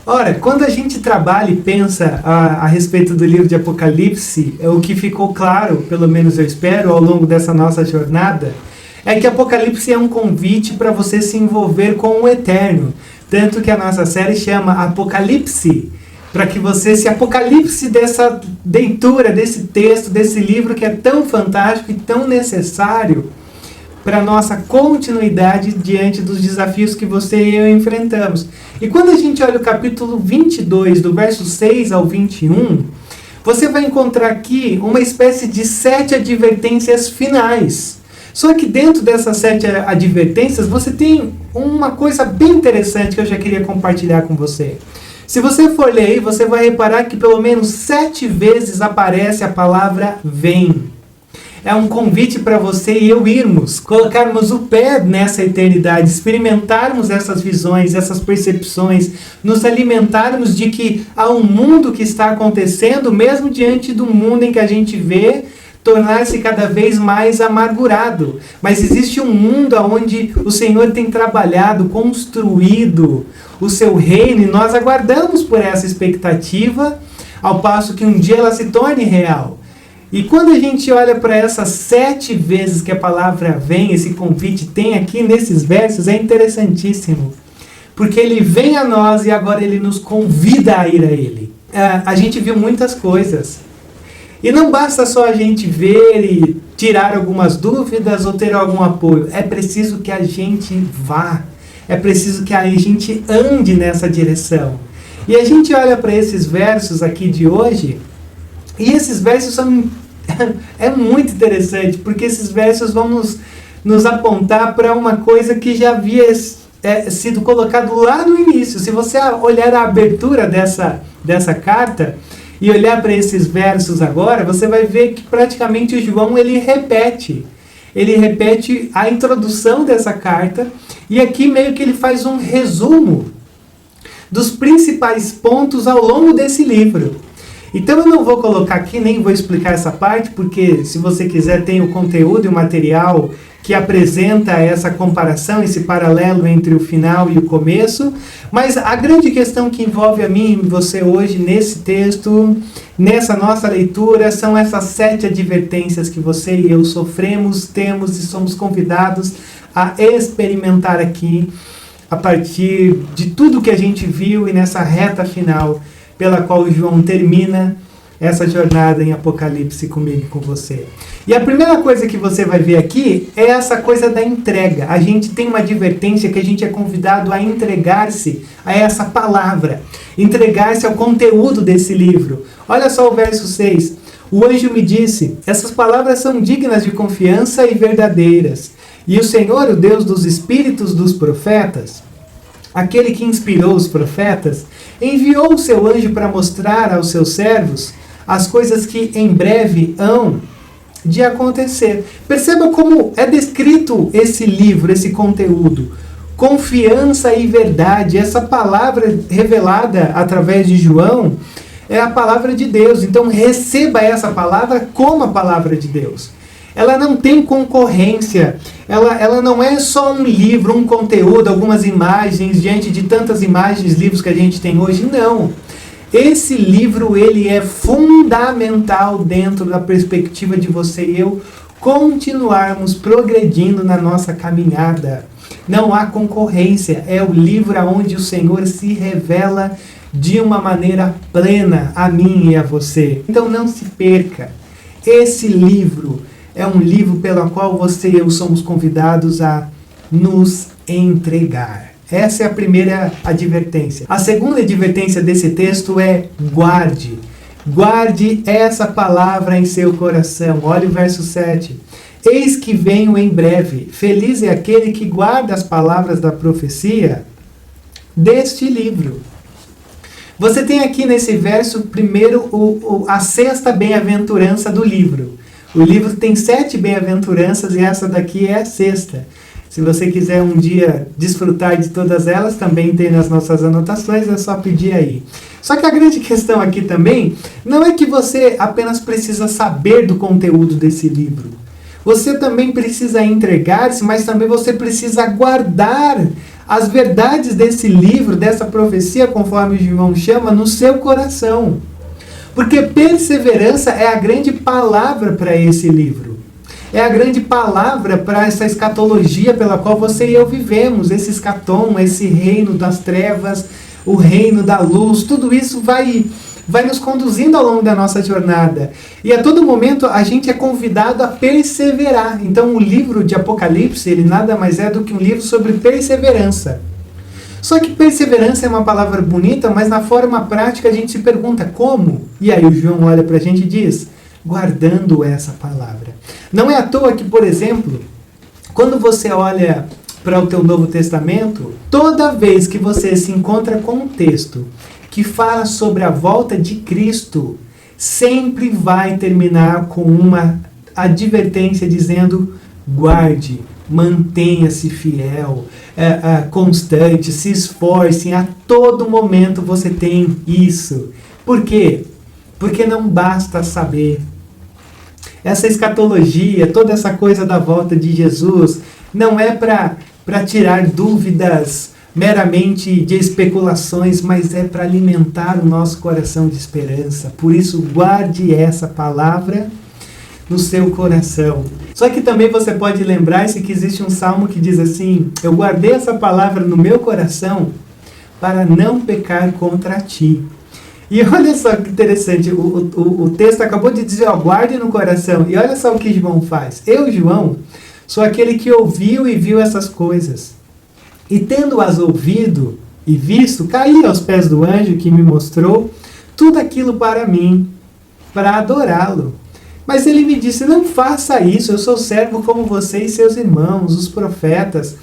Ora, quando a gente trabalha e pensa a respeito do livro de Apocalipse, o que ficou claro, pelo menos eu espero, ao longo dessa nossa jornada, é que Apocalipse é um convite para você se envolver com o eterno. Tanto que a nossa série chama Apocalipse, para que você se apocalipse dessa leitura, desse texto, desse livro que é tão fantástico e tão necessário para a nossa continuidade diante dos desafios que você e eu enfrentamos. E quando a gente olha o capítulo 22, do verso 6 ao 21, você vai encontrar aqui uma espécie de 7 advertências finais. Só que dentro dessas 7 advertências, você tem uma coisa bem interessante que eu já queria compartilhar com você. Se você for ler aí, você vai reparar que pelo menos 7 vezes aparece a palavra vem. É um convite para você e eu irmos, colocarmos o pé nessa eternidade, experimentarmos essas visões, essas percepções, nos alimentarmos de que há um mundo que está acontecendo, mesmo diante do mundo em que a gente vê, tornar-se cada vez mais amargurado. Mas existe um mundo onde o Senhor tem trabalhado, construído o seu reino, e nós aguardamos por essa expectativa, ao passo que um dia ela se torne real. E quando a gente olha para essas 7 vezes que a palavra vem, esse convite tem aqui nesses versos, é interessantíssimo. Porque ele vem a nós e agora ele nos convida a ir a ele. A gente viu muitas coisas. E não basta só a gente ver e tirar algumas dúvidas ou ter algum apoio. É preciso que a gente vá. É preciso que a gente ande nessa direção. E a gente olha para esses versos aqui de hoje, e esses versos são é muito interessante, porque esses versos vão nos apontar para uma coisa que já havia sido colocado lá no início. Se você olhar a abertura dessa carta e olhar para esses versos agora, você vai ver que praticamente o João ele repete a introdução dessa carta, e aqui meio que ele faz um resumo dos principais pontos ao longo desse livro. Então eu não vou colocar aqui, nem vou explicar essa parte, porque se você quiser tem o conteúdo e o material que apresenta essa comparação, esse paralelo entre o final e o começo. Mas a grande questão que envolve a mim e você hoje nesse texto, nessa nossa leitura, são essas 7 advertências que você e eu sofremos, temos e somos convidados a experimentar aqui, a partir de tudo que a gente viu e nessa reta final pela qual João termina essa jornada em Apocalipse comigo e com você. E a primeira coisa que você vai ver aqui é essa coisa da entrega. A gente tem uma advertência que a gente é convidado a entregar-se a essa palavra, entregar-se ao conteúdo desse livro. Olha só o verso 6. O anjo me disse: essas palavras são dignas de confiança e verdadeiras. E o Senhor, o Deus dos espíritos dos profetas, aquele que inspirou os profetas, enviou o seu anjo para mostrar aos seus servos as coisas que em breve hão de acontecer. Perceba como é descrito esse livro, esse conteúdo. Confiança e verdade. Essa palavra revelada através de João é a palavra de Deus. Então receba essa palavra como a palavra de Deus. Ela não tem concorrência, ela não é só um livro, um conteúdo, algumas imagens, diante de tantas imagens, livros que a gente tem hoje, não. Esse livro, ele é fundamental dentro da perspectiva de você e eu continuarmos progredindo na nossa caminhada. Não há concorrência, é o livro onde o Senhor se revela de uma maneira plena a mim e a você. Então não se perca, esse livro é um livro pelo qual você e eu somos convidados a nos entregar. Essa é a primeira advertência. A segunda advertência desse texto é guarde. Guarde essa palavra em seu coração. Olha o verso 7. Eis que venho em breve. Feliz é aquele que guarda as palavras da profecia deste livro. Você tem aqui nesse verso, primeiro, a 6ª bem-aventurança do livro. O livro tem 7 bem-aventuranças e essa daqui é a 6ª. Se você quiser um dia desfrutar de todas elas, também tem nas nossas anotações, é só pedir aí. Só que a grande questão aqui também não é que você apenas precisa saber do conteúdo desse livro. Você também precisa entregar-se, mas também você precisa guardar as verdades desse livro, dessa profecia, conforme o João chama, no seu coração. Porque perseverança é a grande palavra para esse livro. É a grande palavra para essa escatologia pela qual você e eu vivemos. Esse escatom, esse reino das trevas, o reino da luz, tudo isso vai nos conduzindo ao longo da nossa jornada. E a todo momento a gente é convidado a perseverar. Então o livro de Apocalipse, ele nada mais é do que um livro sobre perseverança. Só que perseverança é uma palavra bonita, mas na forma prática a gente se pergunta como? E aí o João olha para a gente e diz, guardando essa palavra. Não é à toa que, por exemplo, quando você olha para o teu Novo Testamento, toda vez que você se encontra com um texto que fala sobre a volta de Cristo, sempre vai terminar com uma advertência dizendo, guarde, mantenha-se fiel, constante, se esforce, a todo momento você tem isso. Por quê? Porque não basta saber. Essa escatologia, toda essa coisa da volta de Jesus, não é para tirar dúvidas meramente de especulações, mas é para alimentar o nosso coração de esperança. Por isso, guarde essa palavra no seu coração. Só que também você pode lembrar-se que existe um salmo que diz assim, eu guardei essa palavra no meu coração para não pecar contra ti. E olha só que interessante, o texto acabou de dizer, ó, guarde no coração. E olha só o que João faz. Eu, João, sou aquele que ouviu e viu essas coisas. E tendo-as ouvido e visto, caí aos pés do anjo que me mostrou tudo aquilo para mim, para adorá-lo. Mas ele me disse, não faça isso, eu sou servo como você e seus irmãos, os profetas,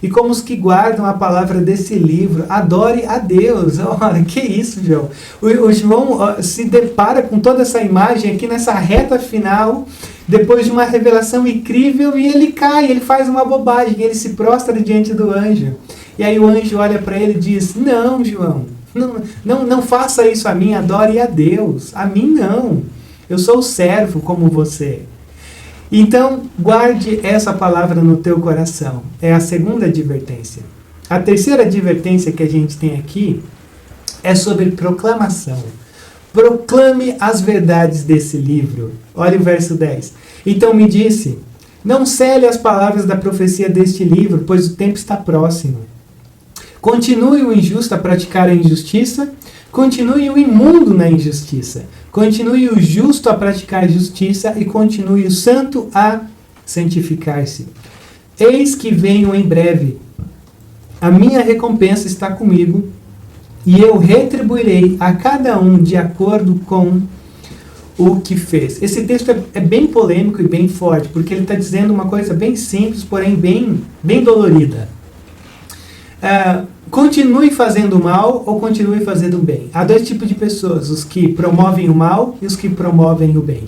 e como os que guardam a palavra desse livro. Adore a Deus. Olha, que isso, João. O João se depara com toda essa imagem aqui nessa reta final, depois de uma revelação incrível, e ele cai, ele faz uma bobagem, ele se prostra diante do anjo. E aí o anjo olha para ele e diz, não, João, não faça isso a mim, adore a Deus. A mim não. Eu sou servo como você. Então, guarde essa palavra no teu coração. É a segunda advertência. A terceira advertência que a gente tem aqui é sobre proclamação. Proclame as verdades desse livro. Olha o verso 10. Então me disse, não cele as palavras da profecia deste livro, pois o tempo está próximo. Continue o injusto a praticar a injustiça, continue o imundo na injustiça. Continue o justo a praticar justiça e continue o santo a santificar-se. Eis que venho em breve. A minha recompensa está comigo e eu retribuirei a cada um de acordo com o que fez. Esse texto é bem polêmico e bem forte, porque ele está dizendo uma coisa bem simples, porém bem dolorida. Continue fazendo o mal ou continue fazendo o bem. Há dois tipos de pessoas, os que promovem o mal e os que promovem o bem.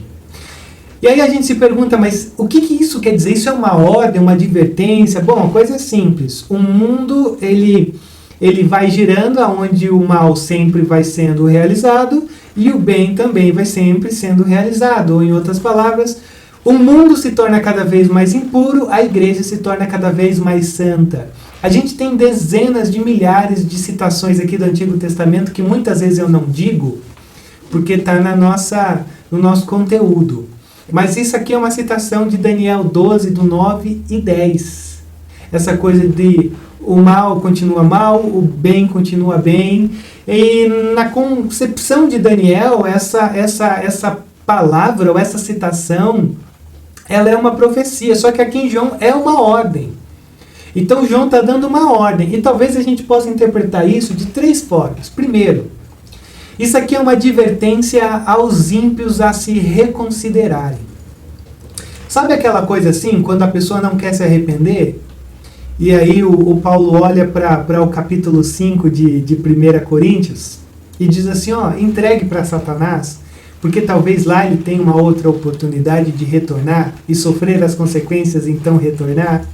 E aí a gente se pergunta, mas o que isso quer dizer? Isso é uma ordem, uma advertência? Bom, a coisa é simples. O mundo, ele vai girando aonde o mal sempre vai sendo realizado e o bem também vai sempre sendo realizado. Ou em outras palavras, o mundo se torna cada vez mais impuro, a igreja se torna cada vez mais santa. A gente tem dezenas de milhares de citações aqui do Antigo Testamento que muitas vezes eu não digo, porque está no nosso conteúdo. Mas isso aqui é uma citação de Daniel 12, do 9 e 10. Essa coisa de o mal continua mal, o bem continua bem. E na concepção de Daniel, essa palavra, ou essa citação, ela é uma profecia, só que aqui em João é uma ordem. Então João está dando uma ordem, e talvez a gente possa interpretar isso de três formas. Primeiro, isso aqui é uma advertência aos ímpios a se reconsiderarem. Sabe aquela coisa assim, quando a pessoa não quer se arrepender? E aí o Paulo olha para o capítulo 5 de 1 Coríntios e diz assim, ó, entregue para Satanás, porque talvez lá ele tenha uma outra oportunidade de retornar e sofrer as consequências, então retornar.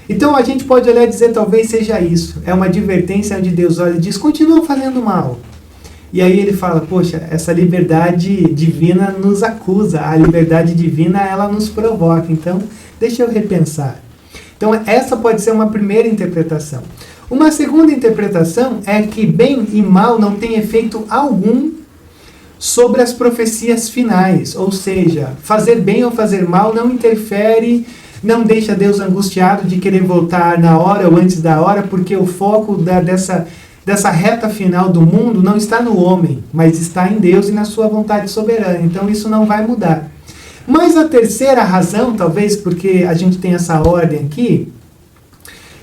Então a gente pode olhar e dizer, talvez seja isso. É uma advertência onde Deus olha e diz, continua fazendo mal. E aí ele fala, poxa, essa liberdade divina nos acusa, a liberdade divina ela nos provoca, então deixa eu repensar. Então essa pode ser uma primeira interpretação. Uma segunda interpretação é que bem e mal não tem efeito algum sobre as profecias finais, ou seja, fazer bem ou fazer mal não interfere, não deixa Deus angustiado de querer voltar na hora ou antes da hora, porque o foco dessa reta final do mundo não está no homem, mas está em Deus e na sua vontade soberana. Então isso não vai mudar. Mas a terceira razão, talvez porque a gente tem essa ordem aqui,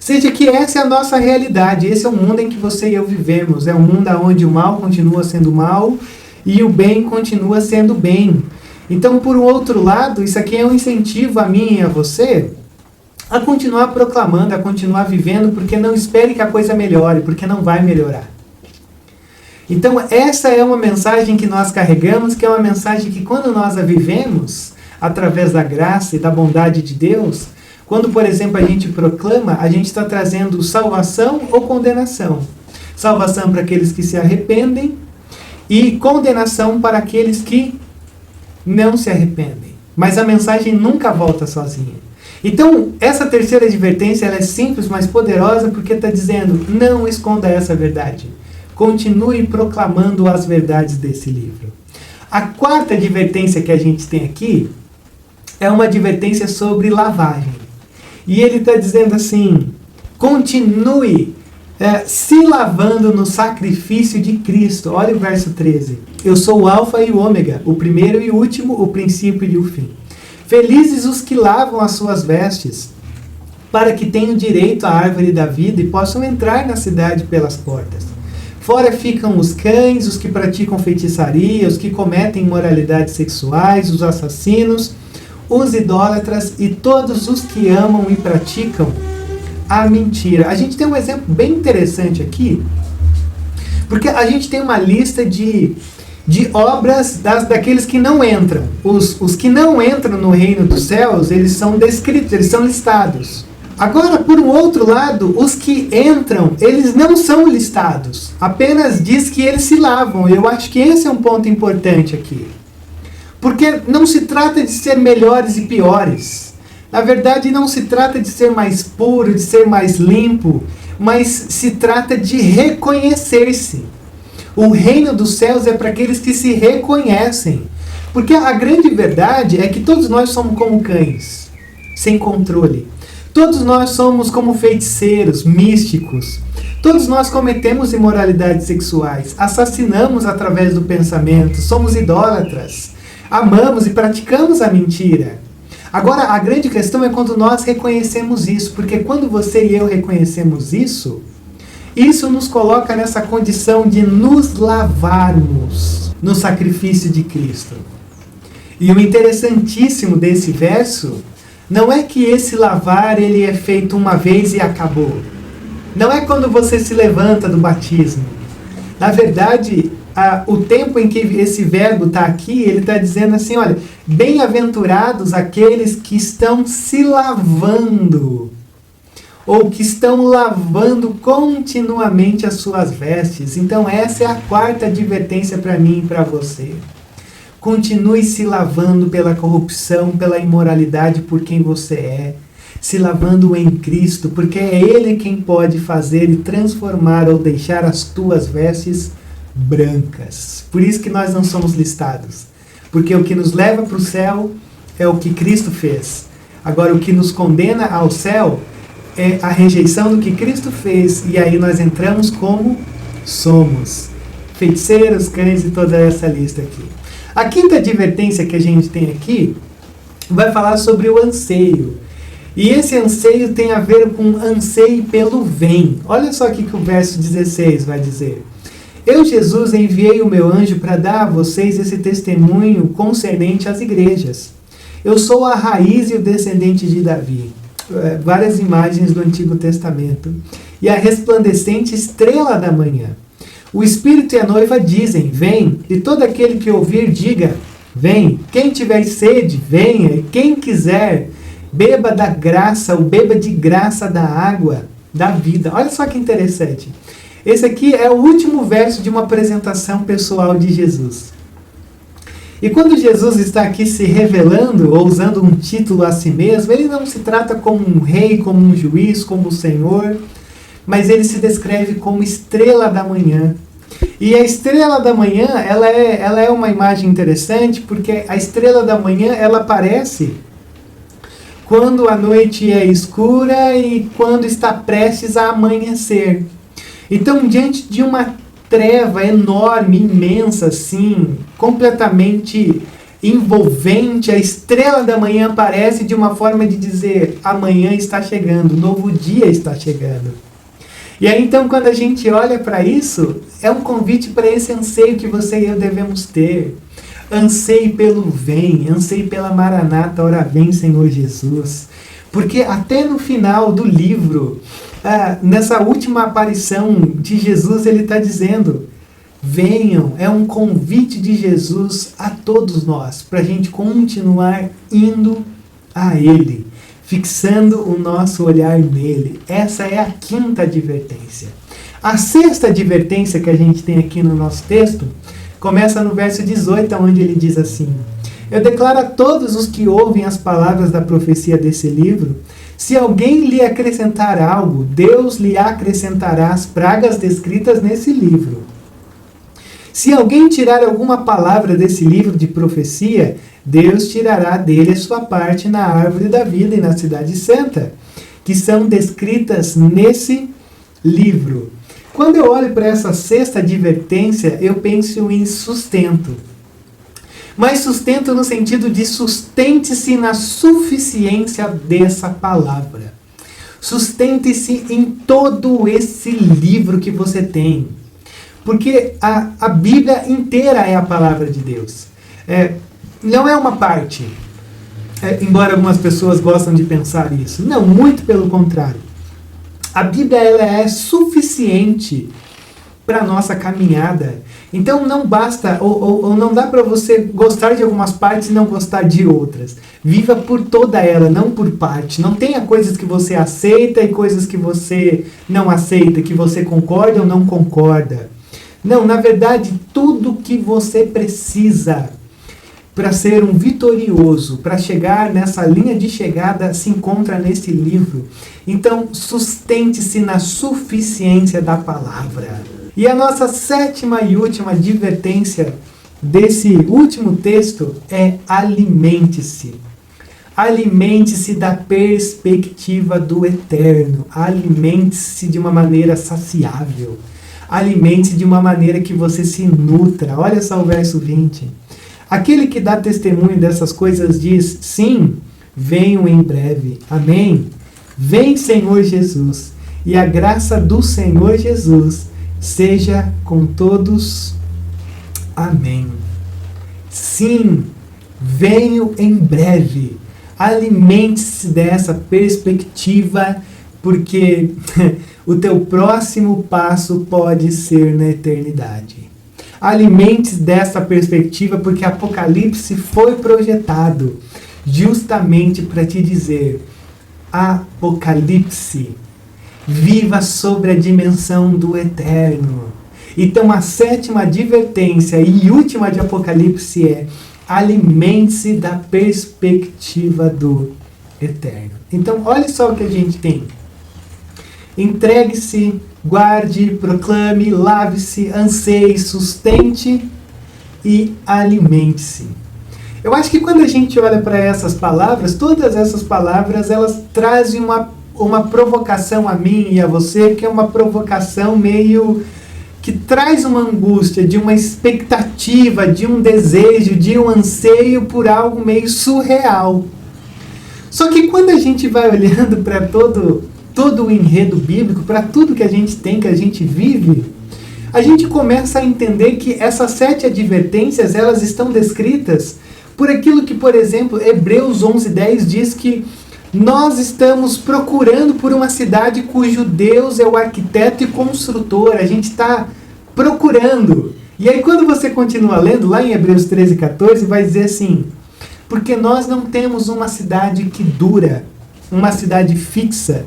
seja que essa é a nossa realidade, esse é o mundo em que você e eu vivemos, é um mundo onde o mal continua sendo mal e o bem continua sendo bem. Então, por outro lado, isso aqui é um incentivo a mim e a você a continuar proclamando, a continuar vivendo, porque não espere que a coisa melhore, porque não vai melhorar. Então, essa é uma mensagem que nós carregamos, que é uma mensagem que quando nós a vivemos, através da graça e da bondade de Deus, quando, por exemplo, a gente proclama, a gente está trazendo salvação ou condenação. Salvação para aqueles que se arrependem e condenação para aqueles que não se arrependem. Mas a mensagem nunca volta sozinha. Então, essa terceira advertência ela é simples, mas poderosa, porque está dizendo, não esconda essa verdade. Continue proclamando as verdades desse livro. A quarta advertência que a gente tem aqui é uma advertência sobre lavagem. E ele está dizendo assim, continue se lavando no sacrifício de Cristo. Olha o verso 13. Eu sou o alfa e o ômega, o primeiro e o último, o princípio e o fim. Felizes os que lavam as suas vestes, para que tenham direito à árvore da vida e possam entrar na cidade pelas portas. Fora ficam os cães, os que praticam feitiçaria, os que cometem imoralidades sexuais, os assassinos, os idólatras e todos os que amam e praticam a mentira. A gente tem um exemplo bem interessante aqui, porque a gente tem uma lista de obras daqueles que não entram. Os que não entram no reino dos céus, eles são descritos, eles são listados. Agora, por um outro lado, os que entram, eles não são listados. Apenas diz que eles se lavam. Eu acho que esse é um ponto importante aqui. Porque não se trata de ser melhores e piores. Na verdade, não se trata de ser mais puro, de ser mais limpo, mas se trata de reconhecer-se. O reino dos céus é para aqueles que se reconhecem. Porque a grande verdade é que todos nós somos como cães, sem controle. Todos nós somos como feiticeiros, místicos. Todos nós cometemos imoralidades sexuais, assassinamos através do pensamento, somos idólatras, amamos e praticamos a mentira. Agora, a grande questão é quando nós reconhecemos isso, porque quando você e eu reconhecemos isso nos coloca nessa condição de nos lavarmos no sacrifício de Cristo. E o interessantíssimo desse verso não é que esse lavar ele é feito uma vez e acabou. Não é quando você se levanta do batismo. Na verdade, o tempo em que esse verbo está aqui, ele está dizendo assim, olha, bem-aventurados aqueles que estão se lavando, ou que estão lavando continuamente as suas vestes. Então essa é a quarta advertência para mim e para você. Continue se lavando pela corrupção, pela imoralidade por quem você é, se lavando em Cristo, porque é Ele quem pode fazer e transformar ou deixar as tuas vestes brancas. Por isso que nós não somos listados, porque o que nos leva para o céu é o que Cristo fez. Agora, o que nos condena ao céu é a rejeição do que Cristo fez, e aí nós entramos como somos. Feiticeiros, cães e toda essa lista aqui. A quinta advertência que a gente tem aqui vai falar sobre o anseio. E esse anseio tem a ver com anseio pelo bem. Olha só o que o verso 16 vai dizer. Eu, Jesus, enviei o meu anjo para dar a vocês esse testemunho concernente às igrejas. Eu sou a raiz e o descendente de Davi. Várias imagens do Antigo Testamento. E a resplandecente estrela da manhã. O Espírito e a noiva dizem, vem, e todo aquele que ouvir, diga, vem. Quem tiver sede, venha, e quem quiser, beba da graça, ou beba de graça da água da vida. Olha só que interessante. Esse aqui é o último verso de uma apresentação pessoal de Jesus. E quando Jesus está aqui se revelando, ou usando um título a si mesmo, ele não se trata como um rei, como um juiz, como um senhor, mas ele se descreve como estrela da manhã. E a estrela da manhã, ela é uma imagem interessante, porque a estrela da manhã, ela aparece quando a noite é escura e quando está prestes a amanhecer. Então, diante de uma treva enorme, imensa, assim, completamente envolvente, a estrela da manhã aparece de uma forma de dizer: amanhã está chegando, o novo dia está chegando. E aí então, quando a gente olha para isso, é um convite para esse anseio que você e eu devemos ter. Anseie pelo vem, anseie pela Maranata, ora vem, Senhor Jesus. Porque até no final do livro, nessa última aparição de Jesus, ele está dizendo: venham, é um convite de Jesus a todos nós, para a gente continuar indo a Ele, fixando o nosso olhar nele. Essa é a quinta advertência. A sexta advertência que a gente tem aqui no nosso texto começa no verso 18, onde ele diz assim: eu declaro a todos os que ouvem as palavras da profecia desse livro, se alguém lhe acrescentar algo, Deus lhe acrescentará as pragas descritas nesse livro. Se alguém tirar alguma palavra desse livro de profecia, Deus tirará dele a sua parte na árvore da vida e na cidade santa, que são descritas nesse livro. Quando eu olho para essa sexta advertência, eu penso em sustento. Mas sustento no sentido de sustente-se na suficiência dessa palavra. Sustente-se em todo esse livro que você tem. Porque a Bíblia inteira é a palavra de Deus. Não é uma parte, embora algumas pessoas gostam de pensar isso. Não, muito pelo contrário. A Bíblia ela é suficiente para a nossa caminhada. Então não basta, ou não dá para você gostar de algumas partes e não gostar de outras. Viva por toda ela, não por parte. Não tenha coisas que você aceita e coisas que você não aceita, que você concorda ou não concorda. Não, na verdade, tudo que você precisa para ser um vitorioso, para chegar nessa linha de chegada, se encontra nesse livro. Então, sustente-se na suficiência da palavra. E a nossa sétima e última advertência desse último texto é: alimente-se. Alimente-se da perspectiva do eterno. Alimente-se de uma maneira saciável. Alimente-se de uma maneira que você se nutra. Olha só o verso 20. Aquele que dá testemunho dessas coisas diz: sim, venho em breve. Amém. Vem, Senhor Jesus. E a graça do Senhor Jesus seja com todos. Amém. Sim, venho em breve. Alimente-se dessa perspectiva, porque o teu próximo passo pode ser na eternidade. Alimente-se dessa perspectiva, porque Apocalipse foi projetado justamente para te dizer: Apocalipse, viva sobre a dimensão do eterno. Então a sétima advertência e última de Apocalipse é: alimente-se da perspectiva do eterno. Então olha só o que a gente tem. Entregue-se, guarde, proclame, lave-se, anseie, sustente e alimente-se. Eu acho que quando a gente olha para essas palavras, todas essas palavras, elas trazem uma provocação a mim e a você, que é uma provocação meio que traz uma angústia, de uma expectativa, de um desejo, de um anseio por algo meio surreal. Só que quando a gente vai olhando para todo o enredo bíblico, para tudo que a gente tem, que a gente vive, a gente começa a entender que essas 7 advertências, elas estão descritas por aquilo que, por exemplo, Hebreus 11:10 diz que nós estamos procurando por uma cidade cujo Deus é o arquiteto e construtor. A gente está procurando. E aí quando você continua lendo, lá em Hebreus 13:14, vai dizer assim: porque nós não temos uma cidade que dura, uma cidade fixa,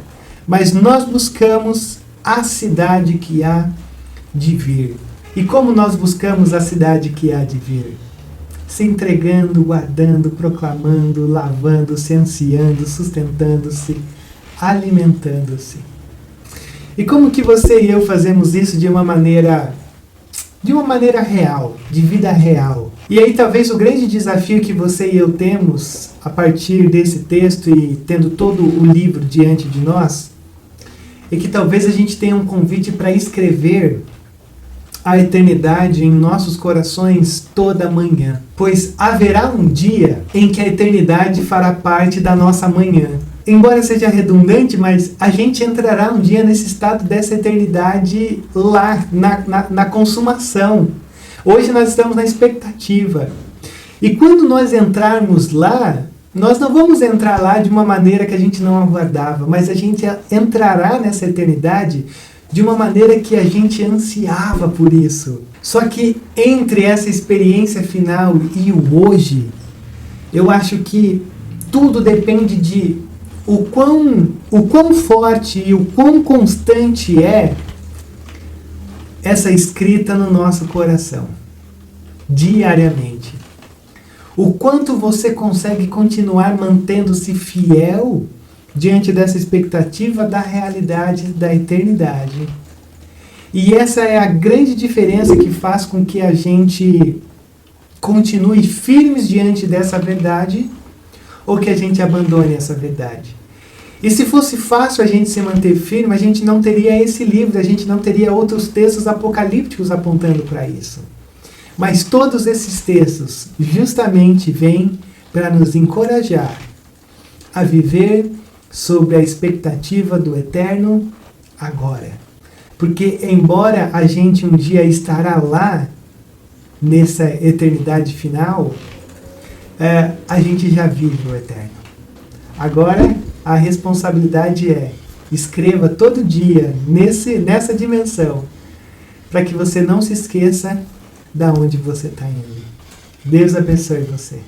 mas nós buscamos a cidade que há de vir. E como nós buscamos a cidade que há de vir? Se entregando, guardando, proclamando, lavando-se, ansiando, sustentando-se, alimentando-se. E como que você e eu fazemos isso de uma maneira real, de vida real? E aí talvez o grande desafio que você e eu temos a partir desse texto e tendo todo o livro diante de nós, é que talvez a gente tenha um convite para escrever a eternidade em nossos corações toda manhã. Pois haverá um dia em que a eternidade fará parte da nossa manhã. Embora seja redundante, mas a gente entrará um dia nesse estado dessa eternidade lá, na consumação. Hoje nós estamos na expectativa. E quando nós entrarmos lá, nós não vamos entrar lá de uma maneira que a gente não aguardava, mas a gente entrará nessa eternidade de uma maneira que a gente ansiava por isso. Só que entre essa experiência final e o hoje, eu acho que tudo depende de o quão forte e o quão constante é essa escrita no nosso coração, diariamente. O quanto você consegue continuar mantendo-se fiel diante dessa expectativa da realidade da eternidade. E essa é a grande diferença que faz com que a gente continue firmes diante dessa verdade ou que a gente abandone essa verdade. E se fosse fácil a gente se manter firme, a gente não teria esse livro, a gente não teria outros textos apocalípticos apontando para isso. Mas todos esses textos justamente vêm para nos encorajar a viver sob a expectativa do eterno agora. Porque embora a gente um dia estará lá, nessa eternidade final, a gente já vive o eterno. Agora, a responsabilidade é, escreva todo dia nessa dimensão, para que você não se esqueça de onde você está indo. Deus abençoe você.